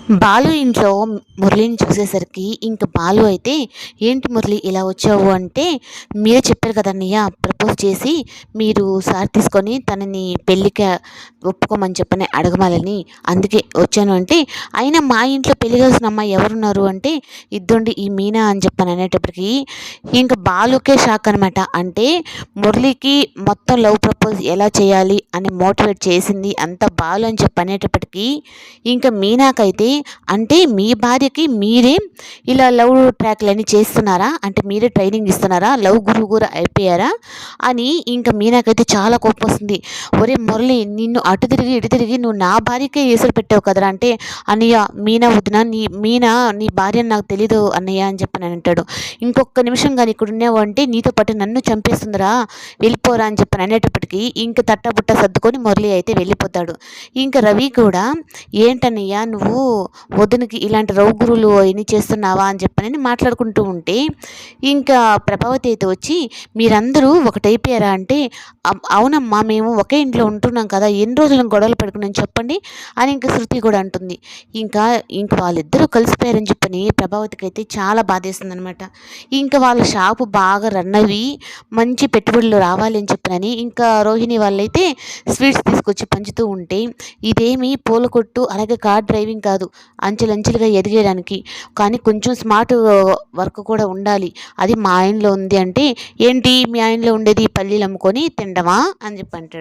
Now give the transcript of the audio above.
బాలు ఇంట్లో మురళిని చూసేసరికి ఇంక బాలు అయితే, "ఏంటి మురళి ఇలా వచ్చావు?" అంటే, "మీరే చెప్పారు కదన్నయ్య ప్రపోజ్ చేసి మీరు సారి తీసుకొని తనని పెళ్ళికి ఒప్పుకోమని చెప్పని అడగమాలని. అందుకే వచ్చాను" అంటే, "అయినా మా ఇంట్లో పెళ్లి కావాల్సిన అమ్మాయి ఎవరున్నారు?" అంటే, "ఇద్దండి ఈ మీనా" అని చెప్పని అనేటప్పటికి ఇంక బాలుకే షాక్ అనమాట. అంటే మురళికి మొత్తం లవ్ ప్రపోజ్ ఎలా చేయాలి అని మోటివేట్ చేసింది అంతా బాలు అని చెప్పి అనేటప్పటికీ ఇంక మీనాకైతే, "అంటే మీ భార్యకి మీరే ఇలా లవ్ ట్రాక్‌లన్నీ చేస్తున్నారా? అంటే మీరే ట్రైనింగ్ ఇస్తున్నారా? లవ్ గురువు కూడా అయిపోయారా?" అని ఇంక మీనాకైతే చాలా కోపమొస్తుంది. "ఒరేయ్ మురళి, నిన్ను అటు తిరిగి ఇటు తిరిగి నువ్వు నా భార్యకే ఎసరు పెట్టావు కదరా!" అంటే, "అన్నయ్య మీనా వదిన మీనా నీ భార్య అని నాకు తెలీదు అన్నయ్య" అని చెప్పని అంటాడు. "ఇంకొక్క నిమిషం గాని ఇక్కడ ఉన్నావు అంటే నీతో పాటు నన్ను చంపేస్తుందిరా, వెళ్ళిపోరా" అని చెప్పని అనేటప్పటికి ఇంక తట్టబుట్ట సర్దుకొని మురళి అయితే వెళ్ళిపోతాడు. ఇంక రవి కూడా, "ఏంటన్నయ్య నువ్వు వదినకి ఇలాంటి రౌగురులు అయన్నీ చేస్తున్నావా?" అని చెప్పని మాట్లాడుకుంటూ ఉంటే, ఇంకా ప్రభావతి అయితే వచ్చి, "మీరందరూ ఒకటైపోయారా?" అంటే, అవునమ్మా మేము ఒకే ఇంట్లో ఉంటున్నాం కదా, ఎన్ని రోజులు గొడవలు పెట్టుకున్నాం చెప్పండి" అని ఇంక శృతి కూడా అంటుంది. ఇంక వాళ్ళిద్దరూ కలిసిపోయారని చెప్పని ప్రభావతికి అయితే చాలా బాధేస్తుందనమాట. ఇంకా వాళ్ళ షాపు బాగా రన్ అయ్యి మంచి పెట్టుబడులు రావాలి అని చెప్పనని ఇంకా రోహిణి వాళ్ళైతే స్వీట్స్ తీసుకొచ్చి పంచుతూ ఉంటే, ఇదేమి పూల కొట్టు అలాగే కార్ డ్రైవింగ్ కాదు, అంచెలంచెలుగా ఎదిగేయడానికి, కానీ కొంచెం స్మార్ట్ వర్క్ కూడా ఉండాలి, అది మా ఆయనలో ఉంది. అంటే, "ఏంటి మీ ఆయనలో ఉండేది పల్లీలు అమ్ముకొని తినడమా?" అని చెప్పి అంటాడు.